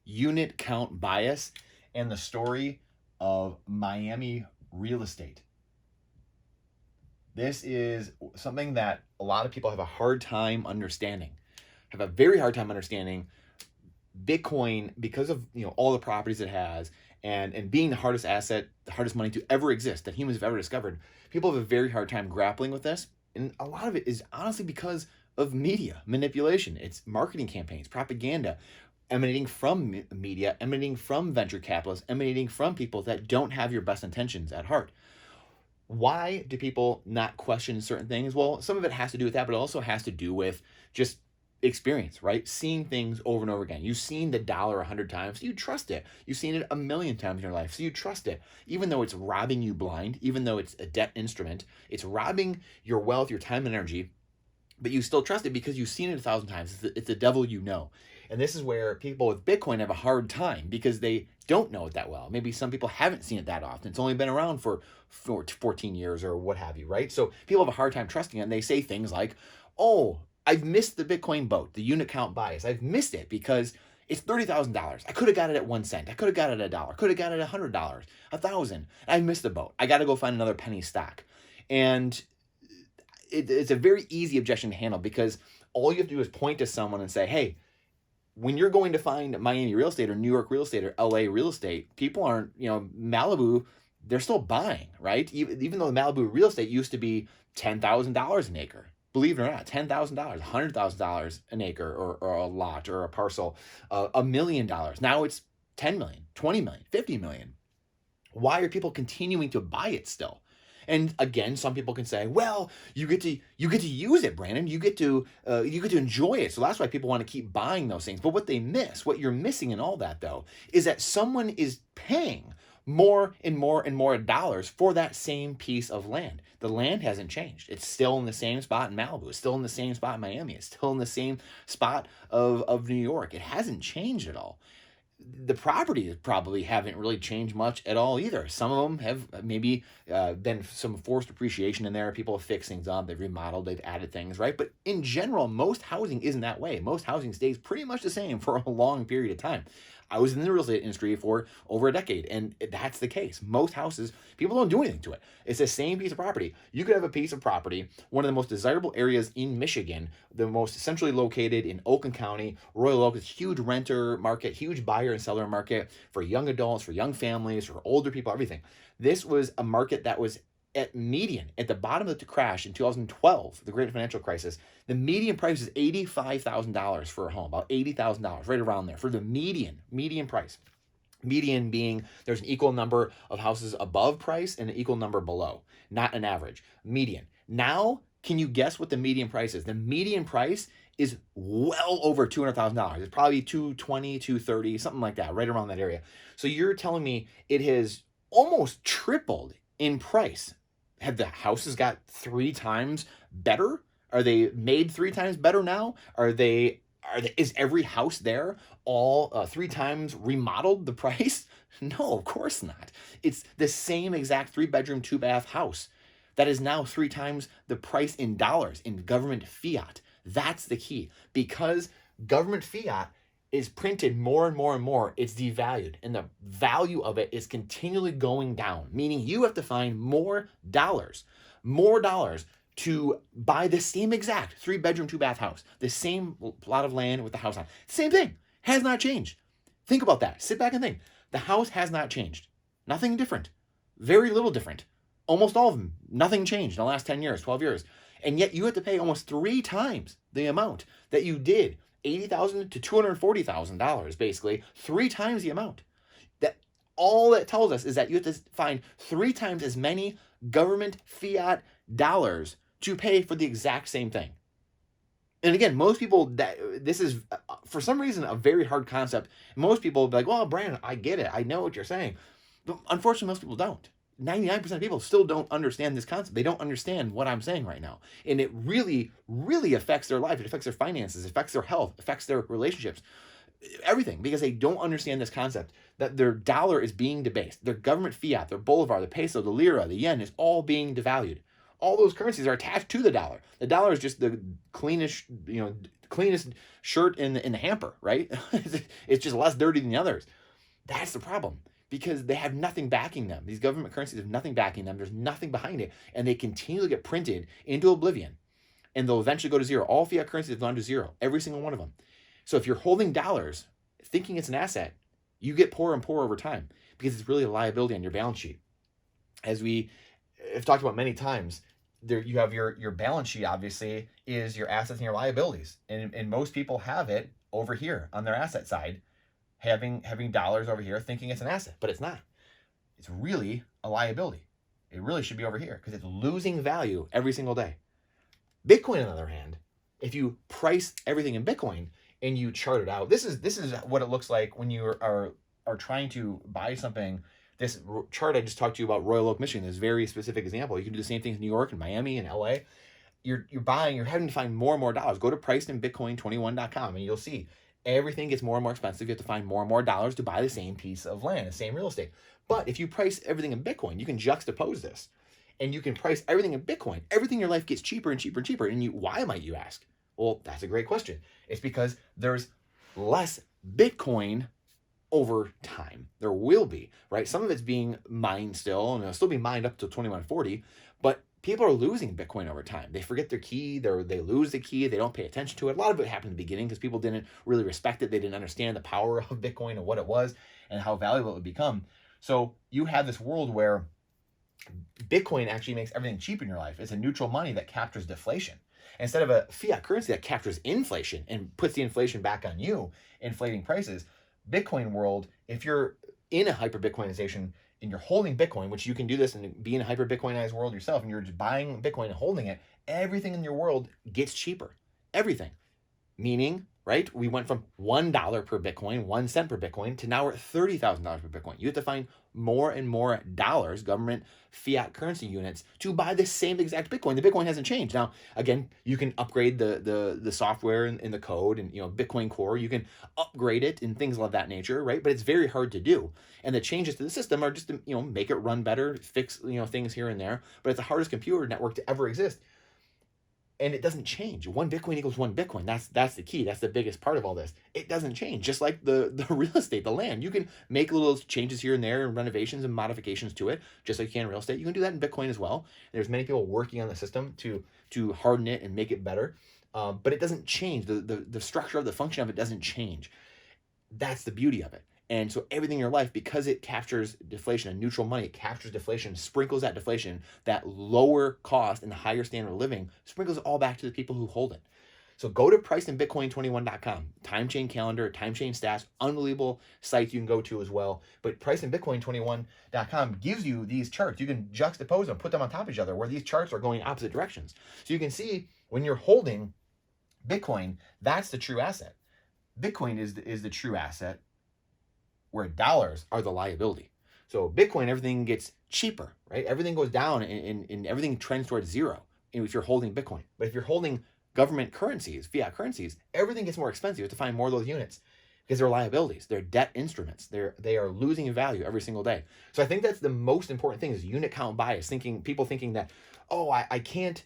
unit count bias and the story of Miami real estate. This is something that a lot of people have a hard time understanding, have a very hard time understanding Bitcoin because of all the properties it has and being the hardest asset, the hardest money to ever exist that humans have ever discovered. People have a very hard time grappling with this, and a lot of it is honestly because of media manipulation. It's marketing campaigns, propaganda, emanating from media, emanating from venture capitalists, emanating from people that don't have your best intentions at heart. Why do people not question certain things? Well, some of it has to do with that, but it also has to do with just experience, right? Seeing things over and over again. You've seen the dollar 100 times, so you trust it. You've seen it a million times in your life, so you trust it. Even though it's robbing you blind, even though it's a debt instrument, it's robbing your wealth, your time and energy, but you still trust it because you've seen it 1,000 times. It's the devil you know. And this is where people with Bitcoin have a hard time because they don't know it that well. Maybe some people haven't seen it that often. It's only been around for 14 years or what have you, right? So people have a hard time trusting it, and they say things like, oh, I've missed the Bitcoin boat, the unit count bias. I've missed it because it's $30,000. I could have got it at 1 cent. I could have got it at $1. Could have got it at $100, 1,000. I missed the boat. I got to go find another penny stock. And it's a very easy objection to handle because all you have to do is point to someone and say, hey, when you're going to find Miami real estate or New York real estate or LA real estate, people aren't, Malibu, they're still buying, right? Even though the Malibu real estate used to be $10,000 an acre. Believe it or not, $10,000, $100,000 an acre or a lot or a parcel, $1 million. Now it's 10 million, 20 million, 50 million. Why are people continuing to buy it still? And again, some people can say, "Well, you get to use it, Brandon. You get to enjoy it." So that's why people want to keep buying those things. But what they miss, what you're missing in all that though, is that someone is paying more and more and more dollars for that same piece of land. The land hasn't changed. It's still in the same spot in Malibu. It's still in the same spot in Miami. It's still in the same spot of New York. It hasn't changed at all. The properties probably haven't really changed much at all either. Some of them have maybe been some forced appreciation in there. People have fixed things up, they've remodeled, they've added things, right? But in general, most housing isn't that way. Most housing stays pretty much the same for a long period of time. I was in the real estate industry for over a decade, and that's the case. Most houses, people don't do anything to it. It's the same piece of property. You could have a piece of property, one of the most desirable areas in Michigan, the most centrally located in Oakland County. Royal Oak is a huge renter market, huge buyer and seller market for young adults, for young families, for older people, everything. This was a market that was at median, at the bottom of the crash in 2012, the great financial crisis. The median price is $85,000 for a home, about $80,000, right around there for the median price. Median being there's an equal number of houses above price and an equal number below, not an average. Median. Now, can you guess what the median price is? The median price is well over $200,000. It's probably 220, 230, something like that, right around that area. So you're telling me it has almost tripled in price. Have the houses got 3 times better? Are they made 3 times better now? Is every house there all 3 times remodeled the price? No, of course not. It's the same exact 3-bedroom, 2-bath house that is now 3 times the price in dollars in government fiat. That's the key. Because government fiat is printed more and more and more, it's devalued, and the value of it is continually going down, meaning you have to find more dollars to buy the same exact 3-bedroom, 2-bath house, the same plot of land with the house on. Same thing, has not changed. Think about that. Sit back and think. The house has not changed. Nothing different. Very little different. Almost all of them, nothing changed in the last 10 years, 12 years. And yet you have to pay almost 3 times the amount that you did, $80,000 to $240,000, basically 3 times the amount. That all that tells us is that you have to find 3 times as many government fiat dollars to pay for the exact same thing. And again, most people, this is for some reason a very hard concept. Most people will be like, well, Brandon, I get it. I know what you're saying. But unfortunately, most people don't. 99% of people still don't understand this concept. They don't understand what I'm saying right now. And it really, really affects their life. It affects their finances, it affects their health, affects their relationships, everything, because they don't understand this concept that their dollar is being debased. Their government fiat, their bolivar, the peso, the lira, the yen is all being devalued. All those currencies are attached to the dollar. The dollar is just the cleanest, cleanest shirt in the hamper, right? It's just less dirty than the others. That's the problem, because they have nothing backing them. These government currencies have nothing backing them. There's nothing behind it, and they continually get printed into oblivion, and they'll eventually go to zero. All fiat currencies have gone to zero, every single one of them. So if you're holding dollars, thinking it's an asset, you get poorer and poorer over time, because it's really a liability on your balance sheet. As we have talked about many times, there you have your balance sheet, obviously, is your assets and your liabilities. And most people have it over here on their asset side, having dollars over here, thinking it's an asset, but it's not. It's really a liability. It really should be over here, because it's losing value every single day. Bitcoin, on the other hand, if you price everything in Bitcoin and you chart it out, this is what it looks like when you are trying to buy something. This chart I just talked to you about, Royal Oak, Michigan, this very specific example. You can do the same thing in New York and Miami and LA. You're having to find more and more dollars. Go to pricedinbitcoin21.com and you'll see everything gets more and more expensive. You have to find more and more dollars to buy the same piece of land, the same real estate. But if you price everything in Bitcoin, you can juxtapose this, and you can price everything in Bitcoin. Everything in your life gets cheaper and cheaper and cheaper. And why might you ask? Well, that's a great question. It's because there's less Bitcoin over time. There will be, right? Some of it's being mined still, and it'll still be mined up to 2140, but people are losing Bitcoin over time. They forget their key, they lose the key, they don't pay attention to it. A lot of it happened in the beginning because people didn't really respect it. They didn't understand the power of Bitcoin and what it was and how valuable it would become. So you have this world where Bitcoin actually makes everything cheap in your life. It's a neutral money that captures deflation, instead of a fiat currency that captures inflation and puts the inflation back on you, inflating prices. Bitcoin world, if you're in a hyper Bitcoinization and you're holding Bitcoin, which you can do this and be in a hyper Bitcoinized world yourself, and you're just buying Bitcoin and holding it, everything in your world gets cheaper. Everything. Meaning, right? We went from $1 per Bitcoin, 1 cent per Bitcoin, to now we're at $30,000 per Bitcoin. You have to find more and more dollars, government fiat currency units, to buy the same exact Bitcoin. The Bitcoin hasn't changed. Now, again, you can upgrade the software and the code, and Bitcoin Core, you can upgrade it and things of that nature, right? But it's very hard to do. And the changes to the system are just to make it run better, fix things here and there. But it's the hardest computer network to ever exist. And it doesn't change. 1 Bitcoin equals 1 Bitcoin. That's the key. That's the biggest part of all this. It doesn't change. Just like the real estate, the land. You can make little changes here and there and renovations and modifications to it, just like you can in real estate. You can do that in Bitcoin as well. There's many people working on the system to harden it and make it better. But it doesn't change. The structure of the function of it doesn't change. That's the beauty of it. And so everything in your life, because it captures deflation, a neutral money, it captures deflation, sprinkles that deflation, that lower cost and the higher standard of living, sprinkles it all back to the people who hold it. So go to pricedinbitcoin21.com. Time chain calendar, time chain stats, unbelievable sites you can go to as well. But pricedinbitcoin21.com gives you these charts. You can juxtapose them, put them on top of each other, where these charts are going opposite directions. So you can see when you're holding Bitcoin, that's the true asset. Bitcoin is the true asset, where dollars are the liability. So Bitcoin, everything gets cheaper, right? Everything goes down and everything trends towards zero if you're holding Bitcoin. But if you're holding government currencies, fiat currencies, everything gets more expensive. You have to find more of those units because they're liabilities. They're debt instruments. They are losing in value every single day. So I think that's the most important thing, is unit count bias. People thinking that, oh, I can't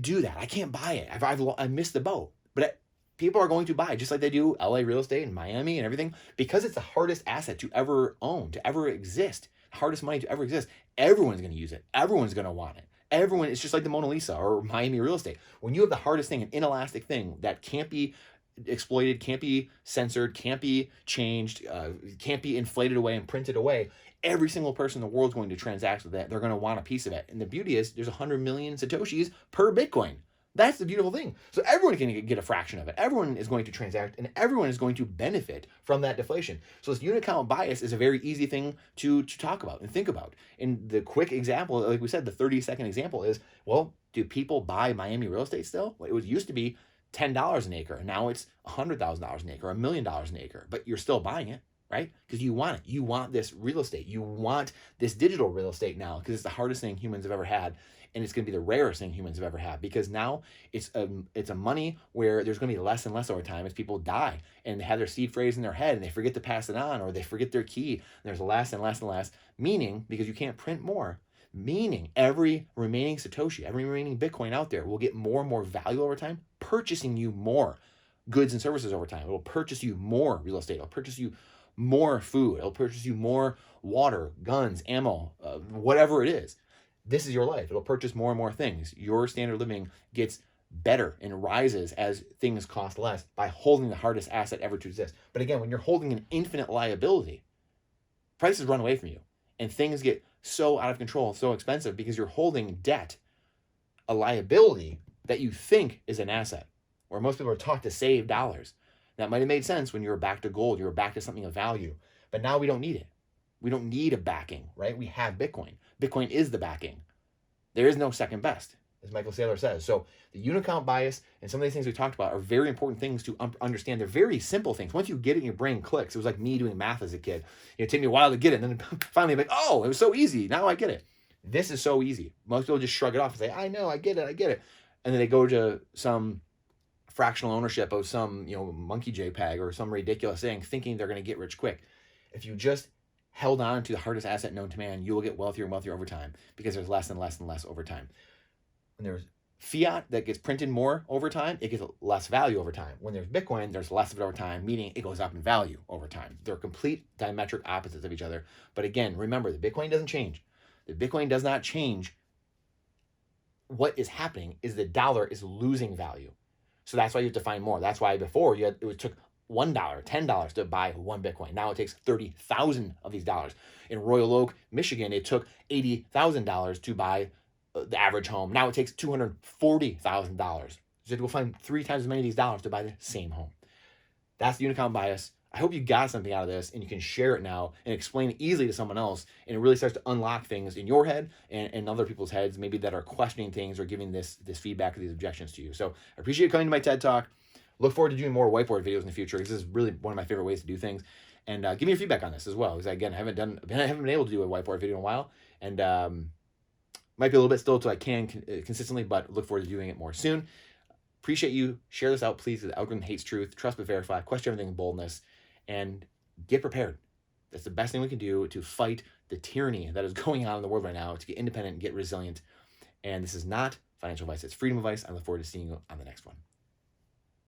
do that. I can't buy it. I missed the boat. But people are going to buy, just like they do LA real estate and Miami and everything, because it's the hardest asset to ever own, to ever exist, hardest money to ever exist. Everyone's going to use it. Everyone's going to want it. It's just like the Mona Lisa or Miami real estate. When you have the hardest thing, an inelastic thing that can't be exploited, can't be censored, can't be changed, can't be inflated away and printed away, every single person in the world is going to transact with that. They're going to want a piece of it. And the beauty is there's 100 million Satoshis per Bitcoin. That's the beautiful thing. So everyone can get a fraction of it. Everyone is going to transact, and everyone is going to benefit from that deflation. So this unit count bias is a very easy thing to talk about and think about. And the quick example, like we said, the 30-second example is, well, do people buy Miami real estate still? Well, it used to be $10 an acre, and now it's $100,000 an acre, $1 million an acre, but you're still buying it, right? Because you want it. You want this real estate. You want this digital real estate now, because it's the hardest thing humans have ever had. And it's going to be the rarest thing humans have ever had, because now it's a money where there's going to be less and less over time as people die and they have their seed phrase in their head and they forget to pass it on, or they forget their key. And there's less and less and less, meaning because you can't print more, meaning every remaining Satoshi, every remaining Bitcoin out there will get more and more value over time, purchasing you more goods and services over time. It will purchase you more real estate. It'll purchase you more food. It'll purchase you more water, guns, ammo, whatever it is. This is your life. It'll purchase more and more things. Your standard of living gets better and rises as things cost less by holding the hardest asset ever to exist. But again, when you're holding an infinite liability, prices run away from you and things get so out of control, so expensive because you're holding debt, a liability that you think is an asset, where most people are taught to save dollars. That might have made sense when you were back to gold, you were back to something of value, but now we don't need it. We don't need a backing, right? We have Bitcoin. Bitcoin is the backing. There is no second best, as Michael Saylor says. So the unicount bias and some of these things we talked about are very important things to understand. They're very simple things. Once you get it and your brain clicks, it was like me doing math as a kid. It took me a while to get it, and then finally I'm like, oh, it was so easy. Now I get it. This is so easy. Most people just shrug it off and say, I know, I get it. And then they go to some fractional ownership of some, monkey JPEG or some ridiculous thing, thinking they're going to get rich quick. If you just held on to the hardest asset known to man, you will get wealthier and wealthier over time because there's less and less and less over time. When there's fiat that gets printed more over time, it gets less value over time. When there's Bitcoin, there's less of it over time, meaning it goes up in value over time. They're complete diametric opposites of each other. But again, remember, the Bitcoin doesn't change. The Bitcoin does not change. What is happening is the dollar is losing value. So that's why you have to find more. That's why before it took $1, $10 to buy one Bitcoin. Now it takes 30,000 of these dollars. In Royal Oak, Michigan, it took $80,000 to buy the average home. Now it takes $240,000. So you have to go find 3 times as many of these dollars to buy the same home. That's the unicount bias. I hope you got something out of this and you can share it now and explain it easily to someone else. And it really starts to unlock things in your head and other people's heads, maybe that are questioning things or giving this feedback or these objections to you. So I appreciate you coming to my TED Talk. Look forward to doing more whiteboard videos in the future. This is really one of my favorite ways to do things. And give me your feedback on this as well. Because again, I haven't been able to do a whiteboard video in a while. And might be a little bit still until I can consistently, but look forward to doing it more soon. Appreciate you. Share this out, please. The algorithm hates truth. Trust but verify. Question everything with boldness. And get prepared. That's the best thing we can do to fight the tyranny that is going on in the world right now, to get independent and get resilient. And this is not financial advice. It's freedom advice. I look forward to seeing you on the next one.